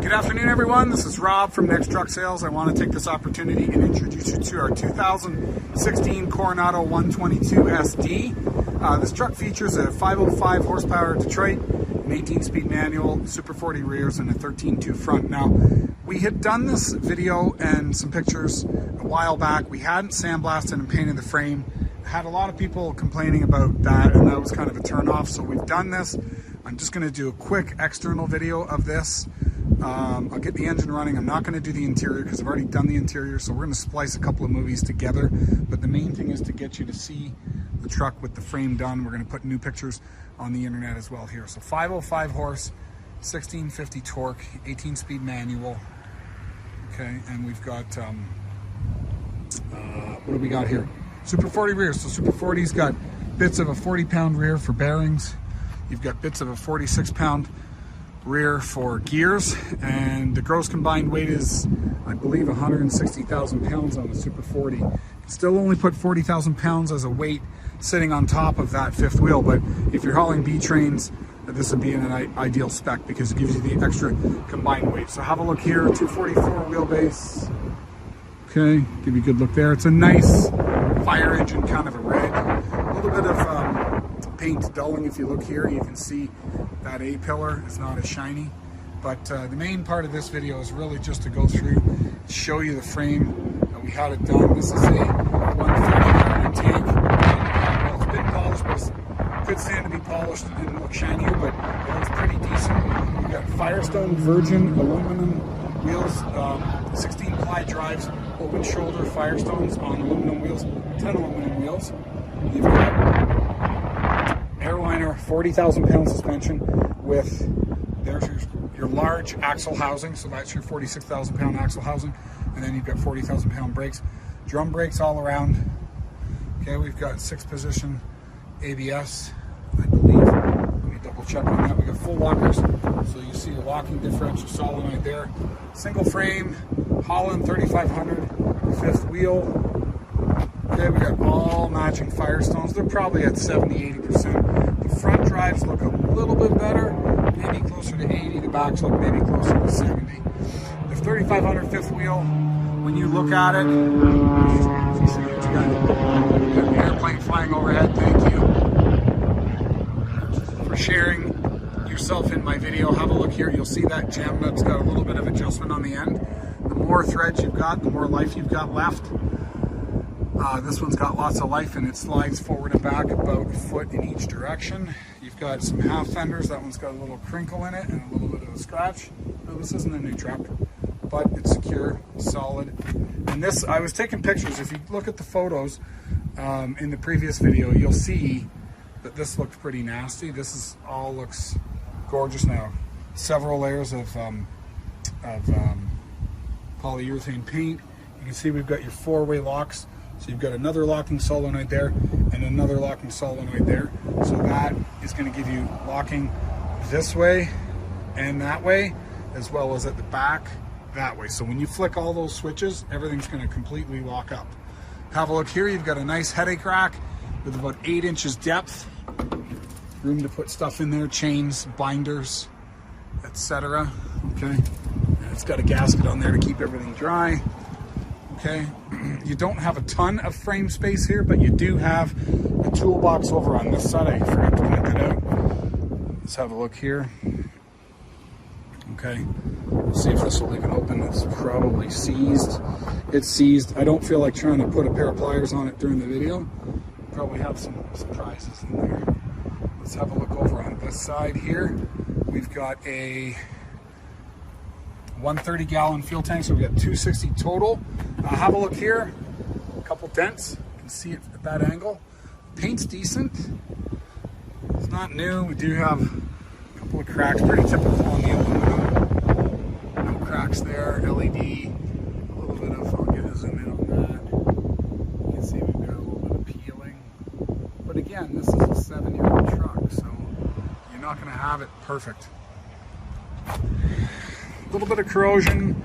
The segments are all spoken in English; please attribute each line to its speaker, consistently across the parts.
Speaker 1: Good afternoon, everyone. This is Rob from Next Truck Sales. I want to take this opportunity and introduce you to our 2016 Coronado 122 SD. This truck features a 505 horsepower Detroit, an 18-speed manual, Super 40 rears, and a 13.2 front. Now, we had done this video and some pictures a while back. We hadn't sandblasted and painted the frame. Had a lot of people complaining about that, and that was kind of a turn-off. So we've done this. I'm just going to do a quick external video of this. I'll get the engine running. I'm not going to do the interior because I've already done the interior, so we're going to splice a couple of movies together. But the main thing is to get you to see the truck with the frame done. We're going to put new pictures on the internet as well here. So 505 horse, 1650 torque, 18-speed manual. Okay, and we've got, what do we got here? Super 40 rears. So Super 40's got bits of a 40-pound rear for bearings. You've got bits of a 46-pound rear for gears, and the gross combined weight is, I believe, 160,000 pounds on the Super 40. Still only put 40,000 pounds as a weight sitting on top of that fifth wheel, but if you're hauling B trains, this would be an ideal spec because it gives you the extra combined weight. So have a look here, 244 wheelbase. Okay, give you a good look there. It's a nice fire engine kind of a red. A little bit of paint dulling. If you look here, you can see that A-pillar is not as shiny. But the main part of this video is really just to go through, show you the frame. We had it done. This is a 130 tank. Well, it's been polished, but it could stand to be polished. It didn't look shinier, but it looks pretty decent. We've got Firestone Virgin aluminum wheels, 16-ply drives, open shoulder Firestones on aluminum wheels, 10 aluminum wheels. You've got Airliner 40,000-pound suspension with, there's your large axle housing, so that's your 46,000-pound axle housing, and then you've got 40,000-pound brakes. Drum brakes all around. Okay, we've got 6-position ABS, I believe. Let me double check on that. We got full lockers, so you see a locking differential solenoid there. Single frame, Holland 3500, fifth wheel. Okay, we got all matching Firestones. They're probably at 70-80%. The front drives look a little bit better, maybe closer to 80. The backs look maybe closer to 70. The 3500 fifth wheel, when you look at it, you see you got an airplane flying overhead. Thank you for sharing yourself in my video. Have a look here. You'll see that jam nut's got a little bit of adjustment on the end. The more threads you've got, the more life you've got left. This one's got lots of life, and it slides forward and back about a foot in each direction. You've got some half fenders. That one's got a little crinkle in it and a little bit of a scratch. Now, this isn't a new truck, but it's secure, solid. And this, I was taking pictures. If you look at the photos in the previous video, you'll see that this looks pretty nasty. This is all looks gorgeous now. Several layers of polyurethane paint. You can see we've got your 4-way locks. So you've got another locking solenoid there and another locking solenoid there. So that is going to give you locking this way and that way, as well as at the back that way. So when you flick all those switches, everything's going to completely lock up. Have a look here. You've got a nice headache rack with about 8 inches depth. Room to put stuff in there, chains, binders, etc. Okay. And it's got a gasket on there to keep everything dry. Okay, you don't have a ton of frame space here, but you do have a toolbox over on this side. I forgot to point that out. Let's have a look here. Okay, we'll see if this will even open. It's probably seized. It's seized. I don't feel like trying to put a pair of pliers on it during the video. Probably have some surprises in there. Let's have a look over on this side here. We've got a 130-gallon fuel tank, so we've got 260 total. Have a look here. A couple dents. You can see it at that angle. Paint's decent. It's not new. We do have a couple of cracks, pretty typical on the aluminum. No cracks there. LED. A little bit of, I'll get a zoom in on that. You can see we've got a little bit of peeling. But again, this is a 7-year-old truck, so you're not going to have it perfect. A little bit of corrosion.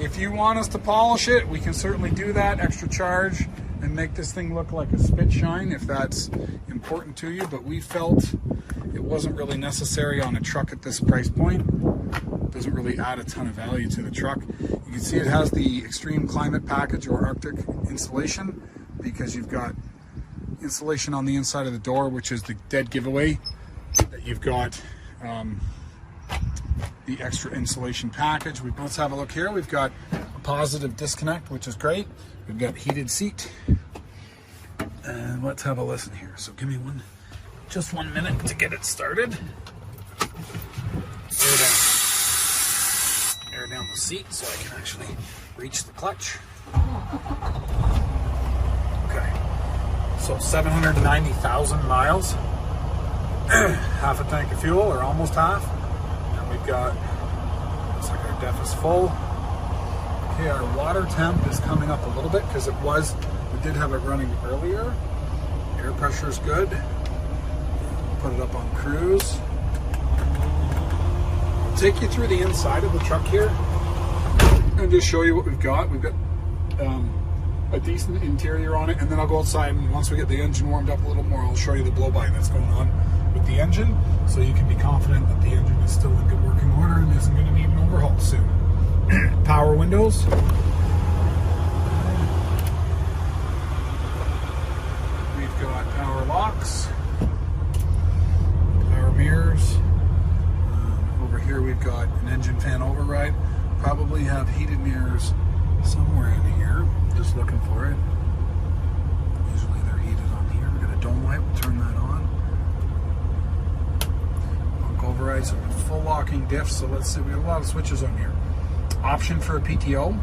Speaker 1: If you want us to polish it, we can certainly do that, extra charge, and make this thing look like a spit shine if that's important to you, but we felt it wasn't really necessary on a truck at this price point. doesn't really add a ton of value to the truck. You can see it has the extreme climate package or Arctic insulation, because you've got insulation on the inside of the door, which is the dead giveaway that you've got the extra insulation package. Let's have a look here. We've got a positive disconnect, which is great. We've got heated seat, and let's have a listen here. So give me just 1 minute to get it started. Air down the seat so I can actually reach the clutch. Okay, so 790,000 miles, half a tank of fuel, or almost half. And we've got, looks like our def is full. Okay, our water temp is coming up a little bit because we did have it running earlier. Air pressure is good. Put it up on cruise. I'll take you through the inside of the truck here and just show you what we've got. We've got a decent interior on it, and then I'll go outside, and once we get the engine warmed up a little more, I'll show you the blow-by that's going on with the engine, so you can be confident that the engine is still in good working order and isn't going to need an overhaul soon. Power windows. We've got power locks. Power mirrors. Over here we've got an engine fan override. Probably have heated mirrors somewhere in here. Just looking for it. Usually they're heated on here. We've got a dome light. We'll turn that on. Lock override. So we've got full locking diff. So let's see. We have a lot of switches on here. Option for a PTO.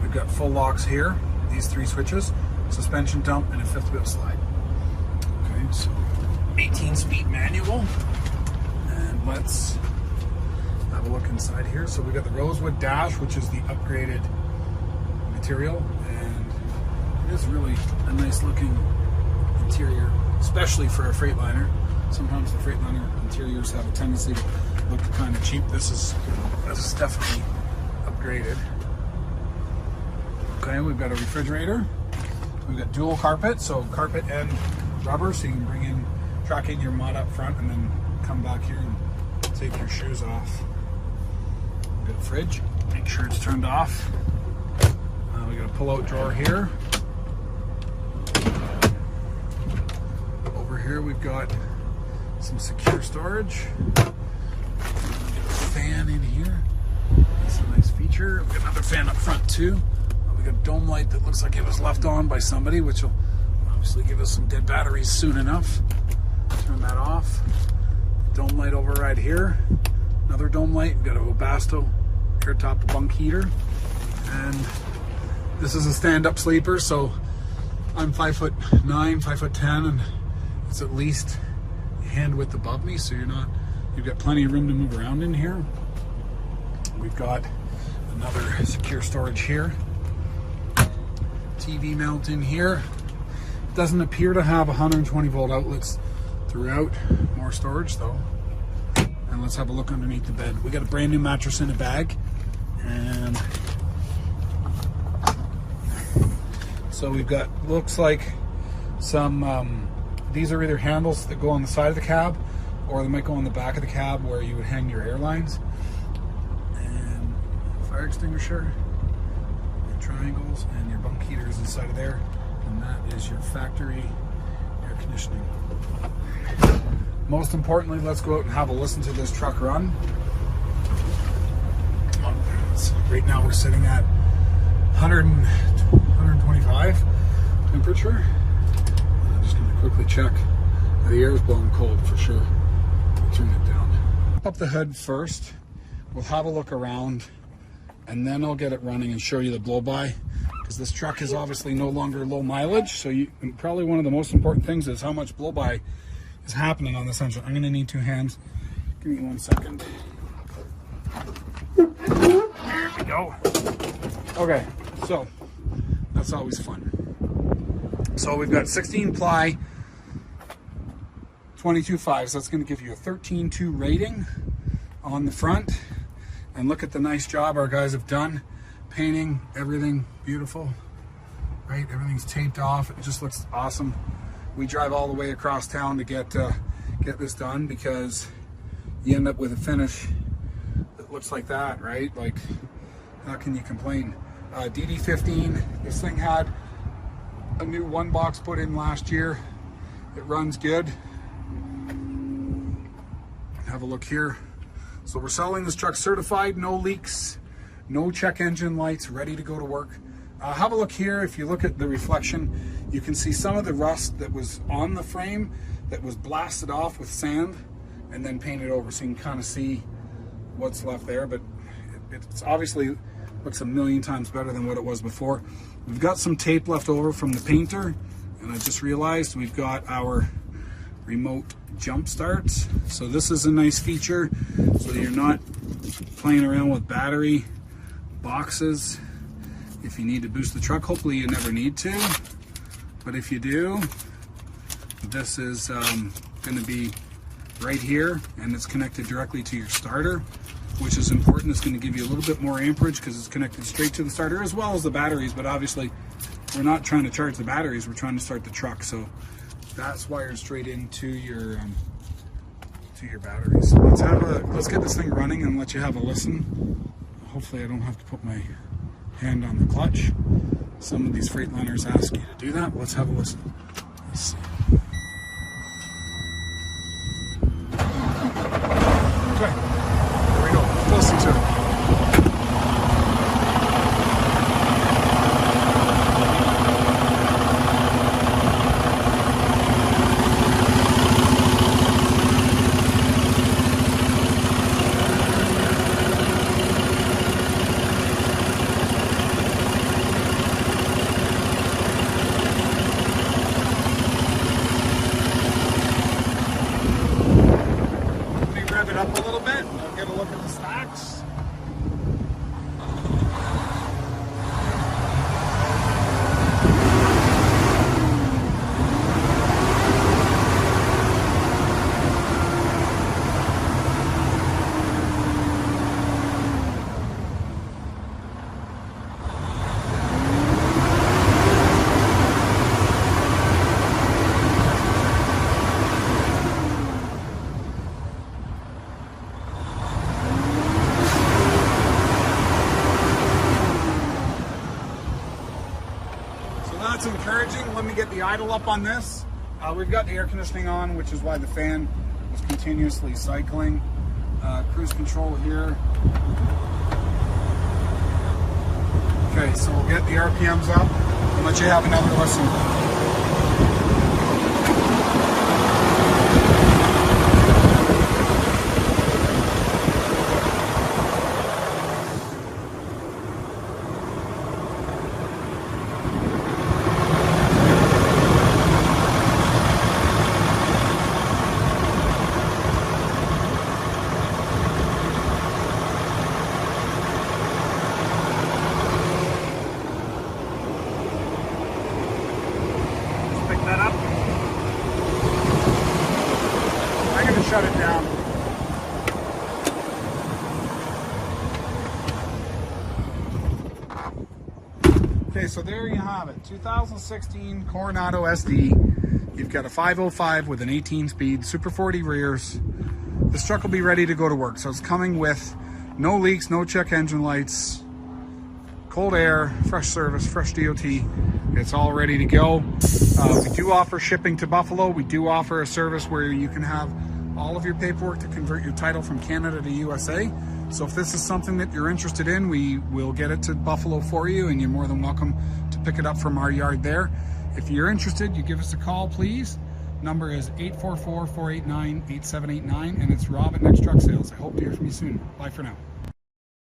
Speaker 1: We've got full locks here. These 3 switches. Suspension dump and a 5th wheel slide. Okay, so 18-speed manual. And let's have a look inside here. So we got the rosewood dash, which is the upgraded material, and it is really a nice looking interior, especially for a Freightliner. Sometimes the Freightliner interiors have a tendency to look kind of cheap. This is definitely upgraded. Okay, we've got a refrigerator. We've got dual carpet, so carpet and rubber, so you can track in your mud up front and then come back here and take your shoes off. We've got a fridge, make sure it's turned off. We got a pull-out drawer here. Over here we've got some secure storage. We've got a fan in here. That's a nice feature. We've got another fan up front too. We got a dome light that looks like it was left on by somebody, which will obviously give us some dead batteries soon enough. Turn that off. Dome light override here. Another dome light. We've got a Webasto air top bunk heater. And this is a stand-up sleeper, so I'm 5'9", 5'10", and it's at least hand width above me, so you've got plenty of room to move around in here. We've got another secure storage here. TV mount in here. Doesn't appear to have 120 volt outlets throughout. More storage though. And let's have a look underneath the bed. We got a brand new mattress in a bag, and so we've got, looks like some, these are either handles that go on the side of the cab, or they might go on the back of the cab where you would hang your airlines. And fire extinguisher, and triangles, and your bunk heater is inside of there. And that is your factory air conditioning. Most importantly, let's go out and have a listen to this truck run. Right now we're sitting at 125 temperature. I'm just going to quickly check. The air is blowing cold for sure. Turn it down. Up the hood first. We'll have a look around, and then I'll get it running and show you the blow-by, because this truck is obviously no longer low mileage. So probably one of the most important things is how much blow-by is happening on this engine. I'm going to need 2 hands. Give me 1 second. There we go. Okay, so that's always fun. So we've got 16 ply, 22.5, so that's going to give you a 13.2 rating on the front. And look at the nice job our guys have done. Painting, everything beautiful, right? Everything's taped off. It just looks awesome. We drive all the way across town to get this done, because you end up with a finish that looks like that, right? Like, how can you complain? DD15, this thing had a new one box put in last year. It runs good. Have a look here. So we're selling this truck certified, no leaks, no check engine lights, ready to go to work. Have a look here. If you look at the reflection, you can see some of the rust that was on the frame that was blasted off with sand and then painted over, so you can kind of see what's left there. But it's obviously looks a million times better than what it was before. We've got some tape left over from the painter, and I just realized we've got our remote jump starts. So this is a nice feature, so you're not playing around with battery boxes if you need to boost the truck. Hopefully you never need to, but if you do, this is going to be right here, and it's connected directly to your starter, which is important. It's going to give you a little bit more amperage because it's connected straight to the starter as well as the batteries, but obviously we're not trying to charge the batteries, we're trying to start the truck. So that's wired straight into your batteries. Let's get this thing running and let you have a listen. Hopefully I don't have to put my hand on the clutch. Some of these Freightliners ask you to do that. Let's have a listen. Let's see. Okay, there we go. Let's listen to it. Up a little bit, we'll get a look at the stacks. That's encouraging. Let me get the idle up on this. We've got the air conditioning on, which is why the fan is continuously cycling. Cruise control here. Okay, so we'll get the RPMs up and let you have another listen. That up. I'm going to shut it down. Okay, so there you have it. 2016 Coronado SD. You've got a 505 with an 18 speed, Super 40 rears. This truck will be ready to go to work. So it's coming with no leaks, no check engine lights, cold air, fresh service, fresh DOT. It's all ready to go. We do offer shipping to Buffalo. We do offer a service where you can have all of your paperwork to convert your title from Canada to USA. So if this is something that you're interested in, we will get it to Buffalo for you, and you're more than welcome to pick it up from our yard there. If you're interested, you give us a call, please. Number is 844-489-8789, and it's Rob at Next Truck Sales. I hope to hear from you soon. Bye for now.